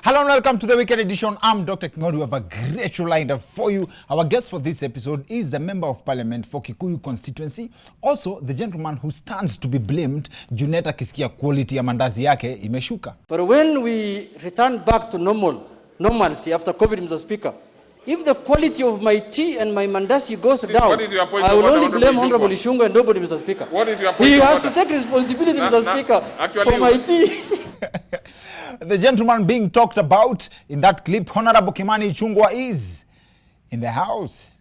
Hello and welcome to the weekend edition. I'm Dr. Kikuyu. We have a great show lined up for you. Our guest for this episode is the Member of Parliament for Kikuyu constituency. Also, the gentleman who stands to be blamed, Juneta Kisikia quality ya mandazi yake imeshuka. But when we return back to normalcy after COVID, Mr. Speaker, if the quality of my tea and my mandazi goes down, I will only blame Honorable Ichungwa and nobody, Mr. Speaker. What is your point? He has to take responsibility, Mr. Speaker, for my tea. The gentleman being talked about in that clip, Honorable Kimani Ichungwa, is in the house.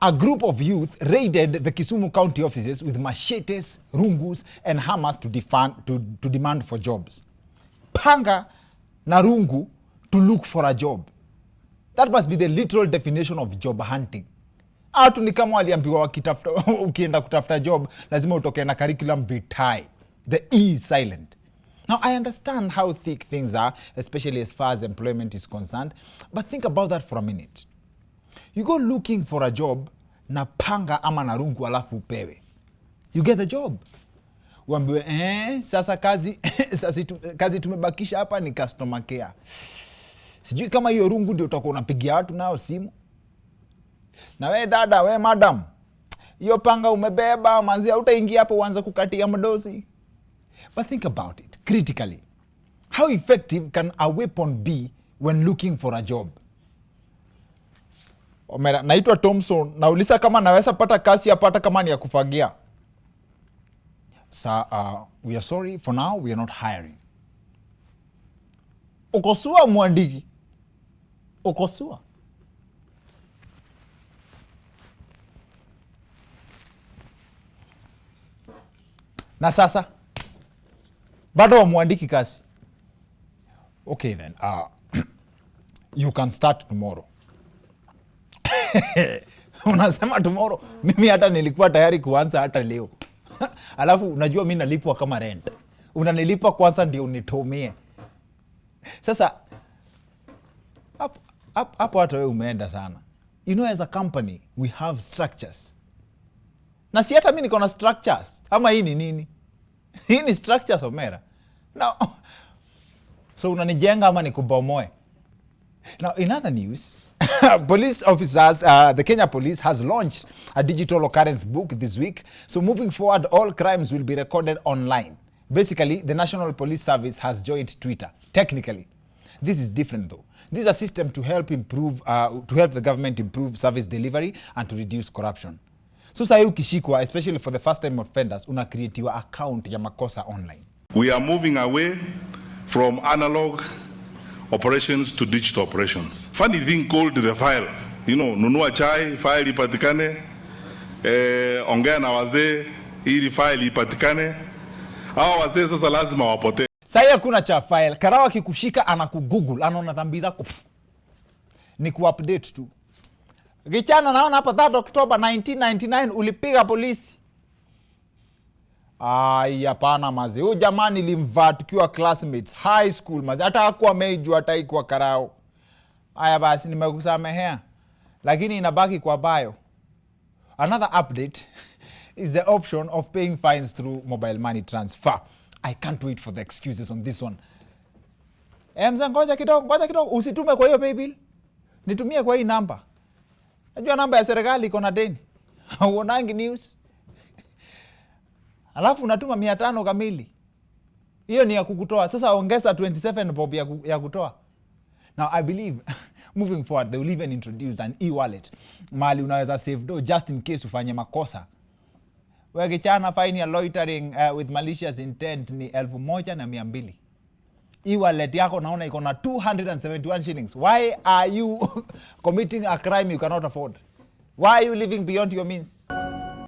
A group of youth raided the Kisumu county offices with machetes, rungus, and hammers to demand for jobs. Panga na rungu to look for a job. That must be the literal definition of job hunting. Atu ni kama waliambiwa ukienda kutafuta job, lazima utoke na curriculum vitae. The E is silent. Now, I understand how thick things are, especially as far as employment is concerned, but think about that for a minute. You go looking for a job, na panga ama na rungu alafu upewe. You get the job. Uambiwe, sasa kazi tumebakisha hapa ni customer care. Sijui kama hiyo rungu ndio utakuwa unapigia watu nao simu. Na we dada, we madam, hiyo panga umebeba, manzi utaingia hapo uanze kukatia mdosi. But think about it critically. How effective can a weapon be when looking for a job? Omera, naitwa Thompson. Nauliza kama naweza pata kazi hapa kama ni ya kufagia. We are sorry, for now we are not hiring. Ukosua mwandiki. Ukosua. Na sasa bado wamwandiki kazi. Okay then, you can start tomorrow. Unasema tomorrow, mimi hata nilikuwa tayari kuanza hata leo. Alafu unajua mimi nalipwa kama rent. Unanilipa kwanza ndio unitumie. Sasa hapo hata wewe umeenda sana. You know, as a company we have structures. Na si hata mimi niko na structures. Ama hii ni nini? Hii ni structures Omera. Now, so unanijenga ama nikubomoe. Now, in other news, police officers, the Kenya police has launched a digital occurrence book this week. So moving forward, all crimes will be recorded online. Basically, the National Police Service has joined Twitter. Technically, this is different though. This is a system to help the government improve service delivery and to reduce corruption. So sahi ukishikwa, especially for the first time offenders, unacreatiwa account ya makosa online. We are moving away from analog operations to digital operations. Funny thing called the file. You know, nunua chai, file ipatikane. Ongea na wazee, ili file ipatikane. Hawa wazee sasa lazima wapote. Sahi hakuna cha file. Karawa kikushika anakugoogle, anaona dhambi zako. Ni kuupdate tu. Gichana naona hapa 3 October 1999 ulipiga polisi. Hapana mazi. Huyu jamani nilimvaa tukiwa classmates high school mazi. Hata hakuwa meju hata ikuwa karao. Haya basi nimekusamehea. Lakini inabaki kwa bio. Another update is the option of paying fines through mobile money transfer. I can't wait for the excuses on this one. Mza ngoja kidogo usitume kwa hiyo pay bill. Nitumie kwa hii namba. Najua namba ya serikali iko na deni. Uonangi news. Alafu unatuma 500 kamili. Hiyo ni ya kukutoa. Sasa ongeza 27 bob ya kutoa. Now I believe moving forward they will even introduce an e-wallet. Mali unaweza save dough just in case ufanye makosa. Wewe kichana fine ya loitering with malicious intent ni 1,200. E-wallet yako naona iko na 271 shillings. Why are you committing a crime you cannot afford? Why are you living beyond your means?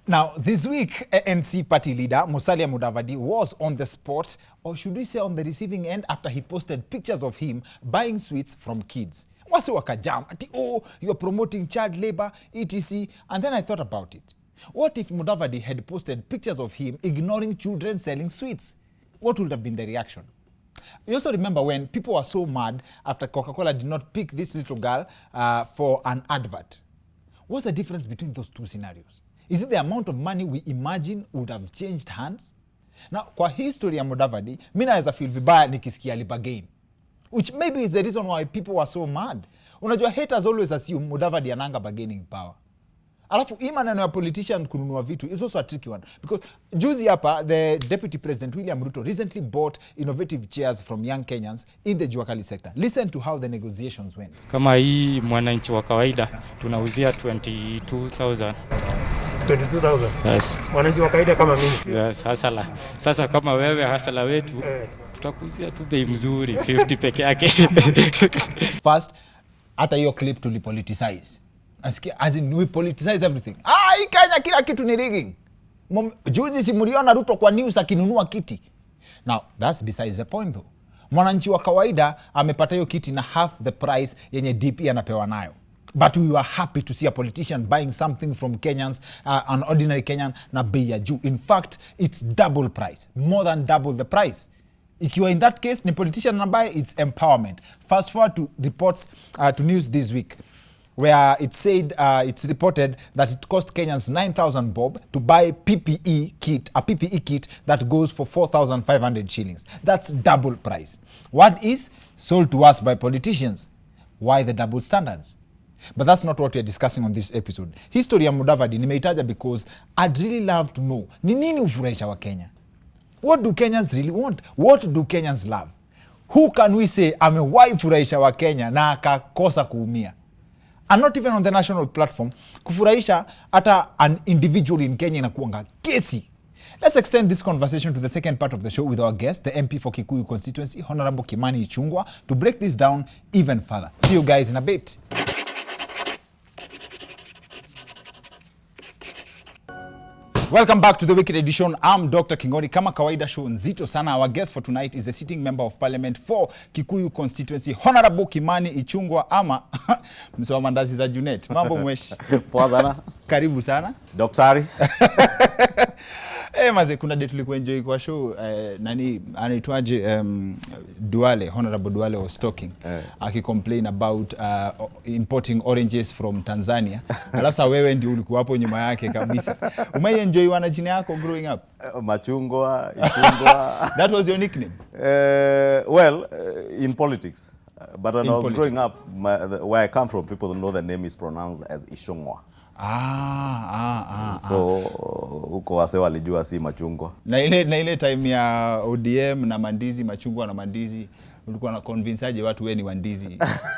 Now, this week, ANC party leader Musalia Mudavadi was on the spot, or should we say on the receiving end, after he posted pictures of him buying sweets from kids. Wasi wakajam, you are promoting child labor, etc. And then I thought about it. What if Mudavadi had posted pictures of him ignoring children selling sweets? What would have been the reaction? You also remember when people were so mad after Coca-Cola did not pick this little girl for an advert. What's the difference between those two scenarios? Is it the amount of money we imagine would have changed hands? Now, kwa history ya Mudavadi, mimi naweza feel vibaya nikisikia alibagain. which maybe is the reason why people were so mad. Unajua, haters always assume Mudavadi ananga bargaining power. Alafu hii maneno ya politician kununua vitu is also a tricky one, because juzi hapa the Deputy President William Ruto recently bought innovative chairs from young Kenyans in the Juakali sector. Listen to how the negotiations went. Kama hii mwananchi wa kawaida tunauzia 22,000. 22,000? Yes. Mwananchi wa kawaida kama mimi? Yes, hasala. Sasa kama wewe hasala wetu, tutakuzia tu bei mzuri 50 peke yake. First, hata hiyo clip tulipoliticize. As in, we politicize everything. Hii Kenya kila kitu ni rigging. Juzi si mliona Ruto kwa news akinunua kiti. Now, that's besides the point though. Mwananchi wa kawaida amepata hiyo kiti na half the price yenye DP anapewa nayo. But we were happy to see a politician buying something from Kenyans, an ordinary Kenyan, na bei ya juu. In fact, it's double price, more than double the price. Ikiwa in that case, ni politician na buy, it's empowerment. Fast forward to reports, to news this week, where it said, it's reported that it cost Kenyans 9,000 bob to buy a PPE kit that goes for 4,500 shillings. That's double price. What is sold to us by politicians? Why the double standards? But that's not what we're discussing on this episode. History ya Mudavadi nimeitaja because I'd really love to know, ni nini ufurahisha wa Kenya? What do Kenyans really want? What do Kenyans love? Who can we say amewahi furahisha wa Kenya na akakosa kuumia? And not even on the national platform. Kufurahisha hata an individual in Kenya inakuanga kesi. Let's extend this conversation to the second part of the show with our guest, the MP for Kikuyu constituency, Honorable Kimani Ichungwa, to break this down even further. See you guys in a bit. Welcome back to the Wicked Edition. I'm Dr. Kingori. Kama kawaida show nzito sana. Our guest for tonight is the sitting member of parliament for Kikuyu constituency, Honorable Kimani Ichungwa, ama msewa mandazi za Junet. Mambo mweshi. Poa sana. Karibu sana. Daktari. Maze, kuna date tulikuwa enjoy kwa show, nani anaitwaje, Duale, Honorable Duale was talking. Complain about importing oranges from Tanzania. Alasa wewe ndio ulikuwa hapo nyuma yake kabisa. Umai enjoy wana jina yako growing up? Machungwa, Ichungwa. That was your nickname? In politics. But when I was growing up, where I come from, people know the name is pronounced as Ishungwa. So huko wase walijua si machungwa. Na ile time ya ODM na mandizi, machungwa na mandizi, ulikuwa na convince aje watu wewe ni wandizi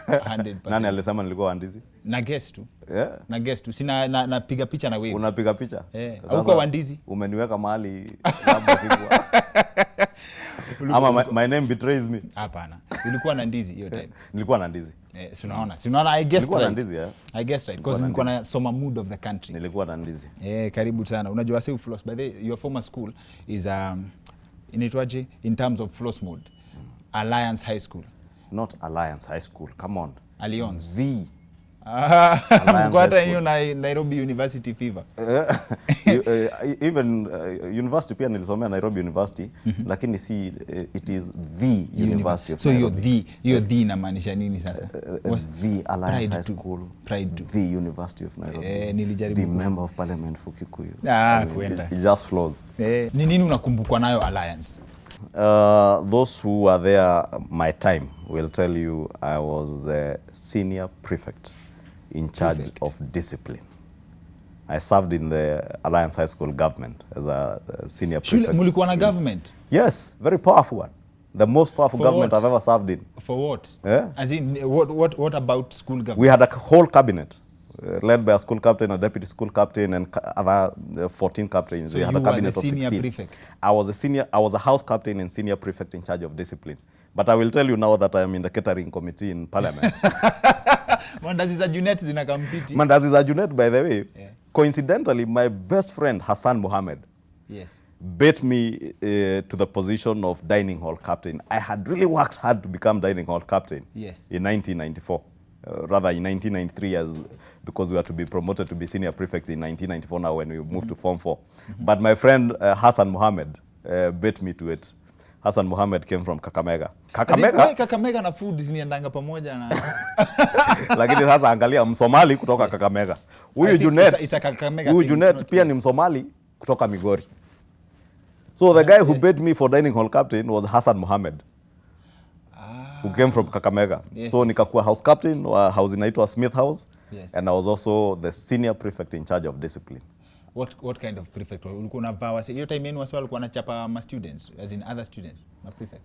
100%? Nani alisema nilikuwa wandizi? Na guess tu. Yeah. Na guess tu. Sina napiga picha na wewe. Unapiga picha? Huko wandizi. Umeniweka mahali labda sikuwa. Ama my name betrays me. Hapana. Ulikuwa na ndizi hiyo time. Nilikuwa na ndizi. Sinaona I guess nilikuwa right. Na ndizi, yeah. I guess right, because nilikuwa na soma mood of the country. Nilikuwa na ndizi. Karibu sana. Unajua sasa floss, by the your former school is inaitwaje in terms of floss mode? Alliance High School. Not Alliance High School. Come on. Alliance. V. Mkwata hiyo na Nairobi University fever. Even university pia nilisomea Nairobi University, lakini si it is the University of Nairobi. So hiyo the inamaanisha nini sasa? The Alliance High School. Pride to. The University of Nairobi. Nilijaribu. The member of parliament for Kikuyu. Kwenda. It just flows. Ni nini unakumbukwa nayo Alliance? Those who are there my time will tell you I was the senior prefect in charge of discipline. I served in the Alliance High School government as a senior prefect. Mulikuwa na government? Yes, very powerful one. The most powerful government I've ever served in. For what? Yeah? As in, what about school government? We had a whole cabinet led by a school captain, a deputy school captain, and other 14 captains. So we had a cabinet of 16. Prefect. I was a house captain and senior prefect in charge of discipline. But I will tell you now that I am in the catering committee in parliament. Mandazi za Junet zinakampiti. Mandazi za Junet, by the way, coincidentally, my best friend Hassan Mohammed bet me to the position of dining hall captain. I had really worked hard to become dining hall captain in 1994. Rather in 1993, because we had to be promoted to be senior prefects in 1994 now when we moved to Form 4. But my friend Hassan Mohammed bet me to it. Hassan Mohammed came from Kakamega. Kakamega na food ziniendanga pamoja na lakini sasa angalia Msomali kutoka Kakamega. Huyu Junet pia ni Msomali kutoka Migori. So the guy who bet me for dining hall captain was Hassan Mohammed. who came from Kakamega. Yes, So nikakuwa house captain wa house inaitwa Smith House. Yes. And I was also the senior prefect in charge of discipline. What kind of prefect? Ulikuwa unavaa wase hiyo time yenu wase walikuwa wanachapa ma students as in other students, ma prefect?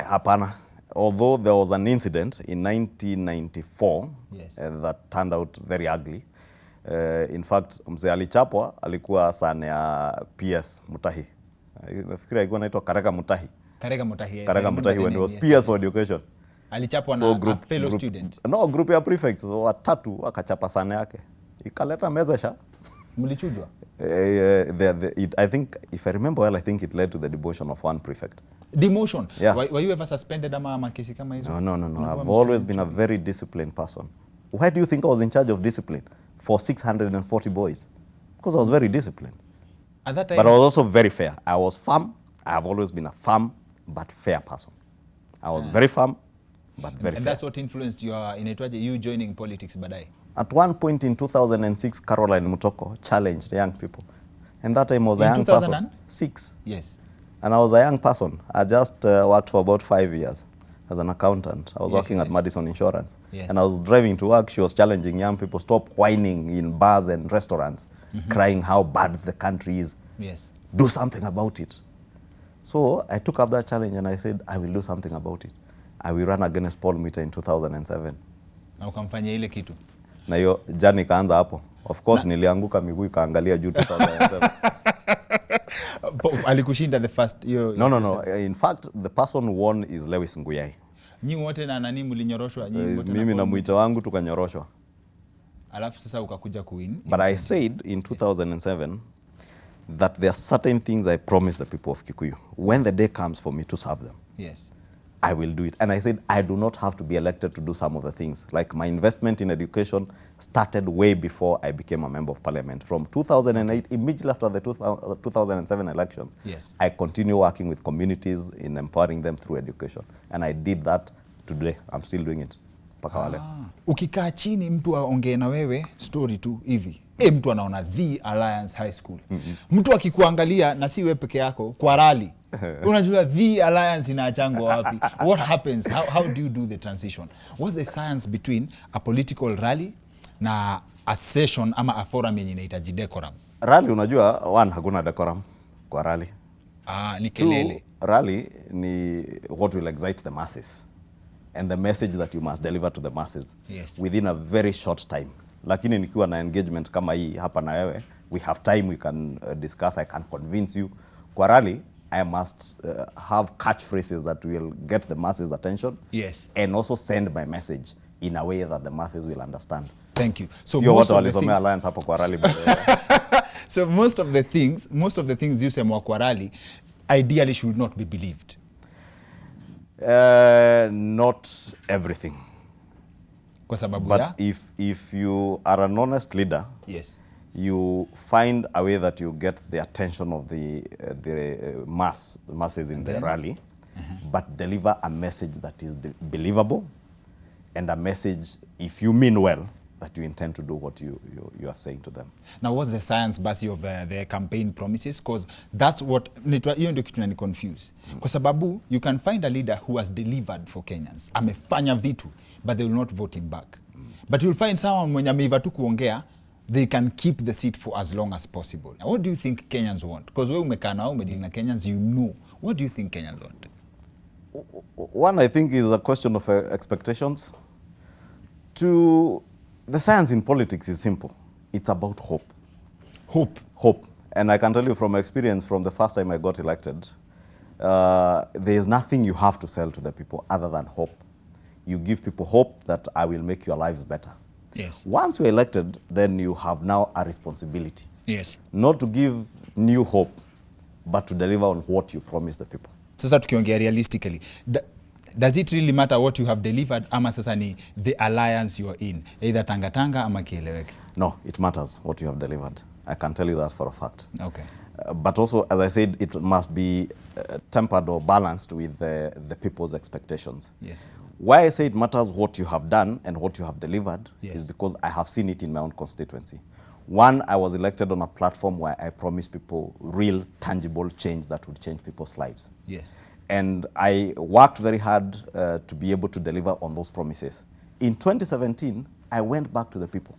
Hapana. Although there was an incident in 1994 Yes. that turned out very ugly. In fact, mzee alichapwa alikuwa sana ya PS Mutahi. Nafikiri alikuwa anaitwa Karega Mutahi. Karega Mutahi. Yes, Karega Mutahi when he was PS for education. Alichapwa na a fellow group, student. No, group ya prefects watatu akachapa sana yake. Ikaleta mezesha. Mlichujwa? I think, if I remember well, I think it led to the demotion of one prefect. Demotion? Yeah. Were you ever suspended ama kesi kama hizo? No. I've always been a very disciplined person. Why do you think I was in charge of discipline for 640 boys? Because I was very disciplined. At that time, But I was also very fair. I was firm. I have always been a firm but fair person. I was very firm but very fair. And that's what influenced you joining politics baadaye? At one point in 2006, Caroline Mutoko challenged young people. And that time I was a In young 2006? person. Yes. And I was a young person. I just worked for about 5 years as an accountant. I was working at Madison Insurance. Yes. And I was driving to work. She was challenging young people, stop whining in bars and restaurants, crying how bad the country is. Yes. Do something about it. So I took up that challenge and I said, I will do something about it. I will run against Paul Meter in 2007. Na ukamfanyia ile kitu? Na hiyo jani ikaanza hapo. Of course nilianguka miguu ikaangalia juu 2007. Alikushinda the first No. In fact, the person who won is Lewis Nguyai. Nyi wote na nani mlinyoroshwa? Mimi na mwito wangu tukanyoroshwa. Alafu sasa ukakuja kuwin. But I said in 2007 that there are certain things I promised the people of Kikuyu. When the day comes for me to serve them, Yes. I will do it. And I said I do not have to be elected to do some of the things. Like my investment in education started way before I became a member of parliament. From 2008, immediately after the 2007 elections, Yes. I continue working with communities in empowering them through education. And I did that today. I'm still doing it. Paka wale. Ukikaa chini mtu aongee na wewe story tu hivi. Mtu anaona The Alliance High School. Mtu akikuangalia na si wewe peke yako kwa rally. Unajua The Alliance inaachangwa wapi? What happens? How do you do the transition? What's the science between a political rally na a session ama a forum yenye inahitaji decorum? Rally unajua, one, hakuna decorum kwa rally. Ni kelele. Two, rally ni what will excite the masses and the message that you must deliver to the masses within a very short time. Lakini nikiwa na engagement kama hii hapa na wewe, we have time, we can discuss, I can convince you. Kwa rally, I must have catchphrases that will get the masses' attention. Yes. And also send my message in a way that the masses will understand. Thank you. So most of the things Alliance hapo kwa rally. So most of the things you say kwa rally ideally should not be believed. Not everything. Kwa sababu But if you are an honest leader, yes, you find a way that you get the attention of the masses in the rally, but deliver a message that is believable, and a message, if you mean well, that you intend to do what you are saying to them. Now, what's the science base of the campaign promises? Because that's what hiyo ndio kitu nani confuse. Kwa sababu you can find a leader who has delivered for Kenyans, amefanya vitu, but they will not vote him back. But you'll find someone mwenye ameiva tu kuongea, they can keep the seat for as long as possible. Now, what do you think Kenyans want? Because wewe umekaa nao umedili na Kenyans, you know. What do you think Kenyans want? One, I think, is a question of expectations. Two, the science in politics is simple. It's about hope. Hope. And I can tell you from experience, from the first time I got elected, there is nothing you have to sell to the people other than hope. You give people hope that I will make your lives better. Yes. Once you're elected, then you have now a responsibility. Yes. Not to give new hope, but to deliver on what you promise the people. Sasa tukiongea realistically, does it really matter what you have delivered ama sasa ni the alliance you are in, either tangatanga ama kieleweke? No, it matters what you have delivered. I can tell you that for a fact. Okay. But also, as I said, it must be tempered or balanced with the people's expectations. Yes. Why I say it matters what you have done and what you have delivered is because I have seen it in my own constituency. One, I was elected on a platform where I promised people real, tangible change that would change people's lives. Yes. And I worked very hard to be able to deliver on those promises. In 2017, I went back to the people.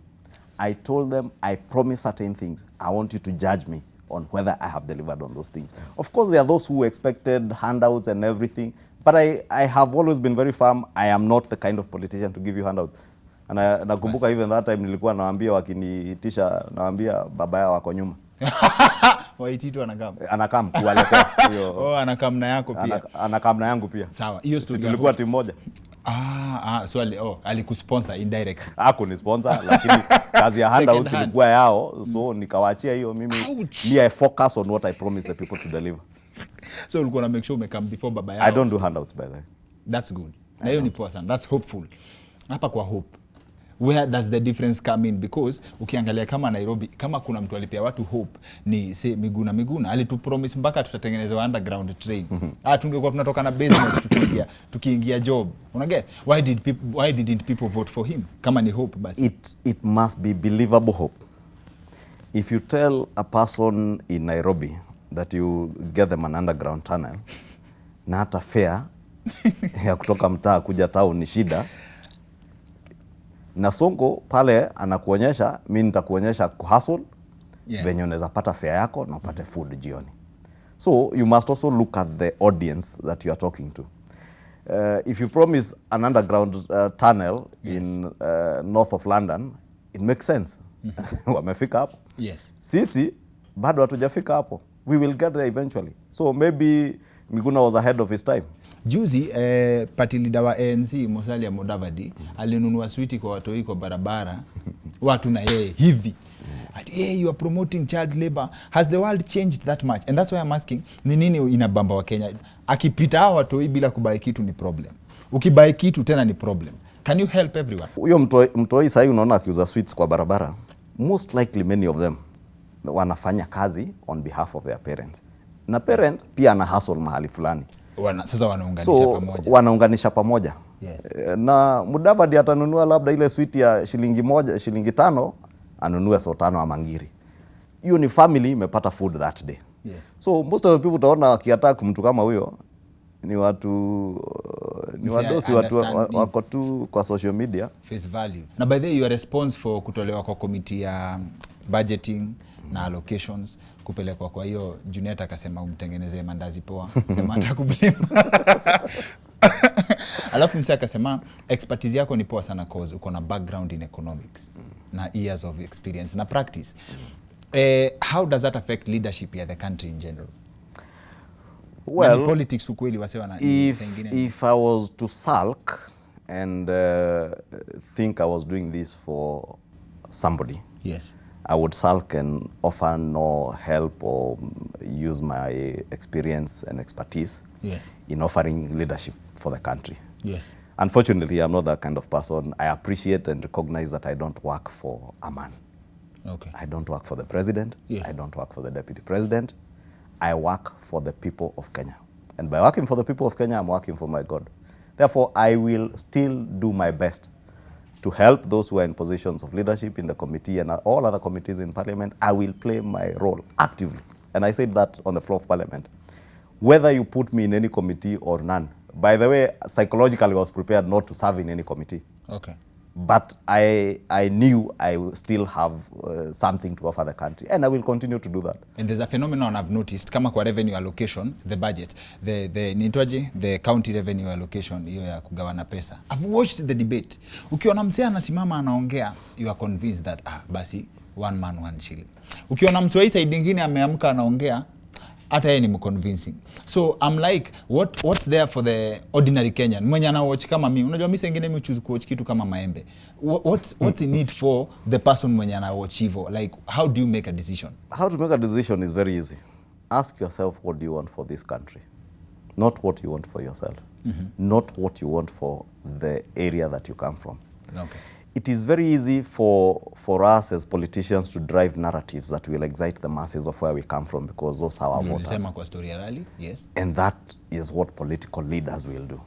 I told them, I promised certain things. I want you to judge me on whether I have delivered on those things. Of course, there are those who expected handouts and everything, but I have always been very firm. I am not the kind of politician to give you handouts. And nakumbuka even that time nilikuwa naambia wakiniitisha, naambia baba yao wako nyuma. Waititu anakam. Anakam kuwaletea hiyo. Oh, anakam na yako pia. Anakam na yangu pia. Sawa. Hiyo story tulikuwa timu moja. So alikusponsor indirect. Ni sponsor lakini kazi ya handout ilikuwa yao, so nikawaachia hiyo mimi. I focus on what I promise the people to deliver. So ulikuwa na make sure umekam before baba yao. I don't do handouts by the way. That's good. Na hiyo ni poa sana. That's hopeful. Hapa kwa hope. Where does the difference come in? Because ukiangalia kama Nairobi, kama kuna mtu alipea watu hope ni say Miguna alitupromise mpaka tutatengeneza underground train. Tungekuwa tunatoka na basement tukiingia job. Unaget? Why didn't people vote for him? Kama ni hope basi. It must be believable hope. If you tell a person in Nairobi that you get them an underground tunnel na hata fare ya kutoka mtaa kuja town ni shida, na Sonko pale anakuonyesha, mimi nitakuonyesha kuhustle, venye unaweza pata fare yako na upate food jioni. So you must also look at the audience that you are talking to. If you promise an underground tunnel in north of London, it makes sense. Wamefika hapo. Yes. Sisi bado hatujafika hapo. We will get there eventually. So maybe Miguna was ahead of his time. Juzi party leader wa ANC Musalia Mudavadi alinunua switi kwa watoi kwa barabara watu na yeye hivi. You are promoting child labor. Has the world changed that much? And that's why I'm asking, ni nini inabamba wa Kenya? Akipita hao watoi bila kubai kitu ni problem. Ukibai kitu tena ni problem. Can you help everyone? Huyo mtoi sasa unaona akiuza sweets kwa barabara, most likely many of them wanafanya kazi on behalf of their parents. Na parent pia ana hustle mahali fulani. Sasa wanaunganisha pamoja. Wanaunganisha pamoja. Yes. Na Mudavadi atanunua labda ile sweet ya shilingi 5, anunue so 5 ama ngiri. Hiyo ni family imepata food that day. Yes. So most of the people utaona wakiattack mtu kama huyo ni watu wadosi, watu wako tu kwa social media. Face value. Na by the way, your response for kutolewa kwa committee ya budgeting na allocations kupelekwa kwa hiyo Junet akasema umtengenezee mandazi poa, sema atakublame. Alafu msee akasema expertise yako ni poa sana cause uko na background in economics na years of experience na practice. How does that affect leadership ya the country in general? Well, politics ukweli wasewa na if I was to sulk and think I was doing this for somebody. Yes. I would sulk and offer no help or use my experience and expertise in offering leadership for the country. Yes. Unfortunately, I'm not that kind of person. I appreciate and recognize that I don't work for a man. Okay. I don't work for the president. Yes. I don't work for the deputy president. I work for the people of Kenya. And by working for the people of Kenya, I'm working for my God. Therefore, I will still do my best to help those who are in positions of leadership in the committee and all other committees in parliament. I will play my role actively. And I said that on the floor of parliament. Whether you put me in any committee or none. By the way, psychologically I was prepared not to serve in any committee. Okay. But I knew I will still have something to offer the country. And I will continue to do that. And there's a phenomenon I've noticed, kama kwa revenue allocation, the budget, the county revenue allocation, hiyo ya kugawana pesa. I've watched the debate. Ukiona msee anasimama anaongea, you are convinced that, basi, one man, one shilling. Ukiona msee hii side nyingine ameamka anaongea, hata yeye ni mconvincing. So I'm like, what's there for the ordinary Kenyan? Mwenye ana watch kama mimi. Unajua mimi sengine mimi choose kuwatch kitu kama maembe. What's in it for the person mwenye ana watch hivyo? Like, how do you make a decision? How to make a decision is very easy. Ask yourself, what do you want for this country? Not what you want for yourself. Not what you want for the area that you come from. Okay. It is very easy for us as politicians to drive narratives that will excite the masses of where we come from, because those are our voters. Kwa story ya rally, yes. And that is what political leaders will do.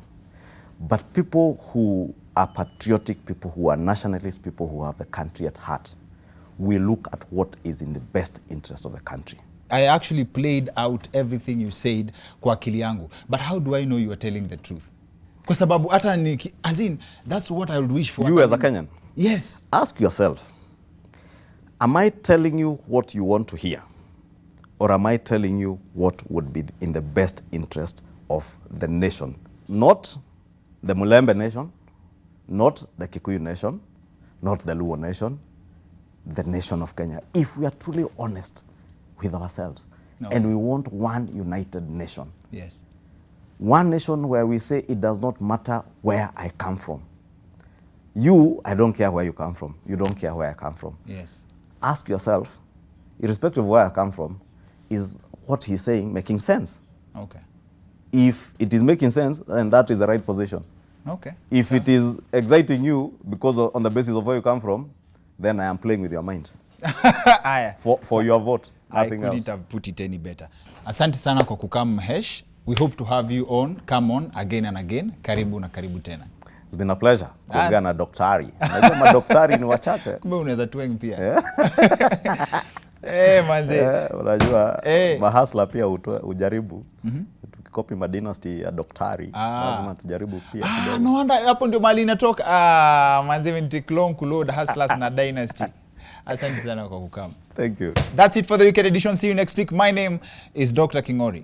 But people who are patriotic, people who are nationalists, people who have the country at heart, we look at what is in the best interest of the country. I actually played out everything you said kwa akili yangu. But how do I know you are telling the truth? Kwa sababu hata as in, that's what I would wish for. You as a Kenyan? Yes. Ask yourself, am I telling you what you want to hear? Or am I telling you what would be in the best interest of the nation? Not the Mulembe nation, not the Kikuyu nation, not the Luo nation, the nation of Kenya. If we are truly honest with ourselves, and we want one united nation. Yes. One nation where we say it does not matter where I come from. You, I don't care where you come from. You don't care where I come from. Yes. Ask yourself, irrespective of where I come from, is what he's saying making sense? Okay. If it is making sense, then that is the right position. Okay. If it is exciting you because on the basis of where you come from, then I am playing with your mind. for your vote. I couldn't have put it any better. Asante sana kwa kukam Mhesh. We hope to have you on. Come on again and again. Karibu na karibu tena. It's been a pleasure kuongea na daktari. Unajua madaktari ni wachache. Kumbe unaweza tueng pia. Manze. Unajua mahasla pia ujaribu. Tukikopi madynasty ya daktari lazima tujaribu pia kidogo. No wonder hapo ndio mali inatoka. Manze mentiklong kuload hustlers na dynasty. Asante sana kwa kukam. Thank you. That's it for the weekend edition. See you next week. My name is Dr. Kingori.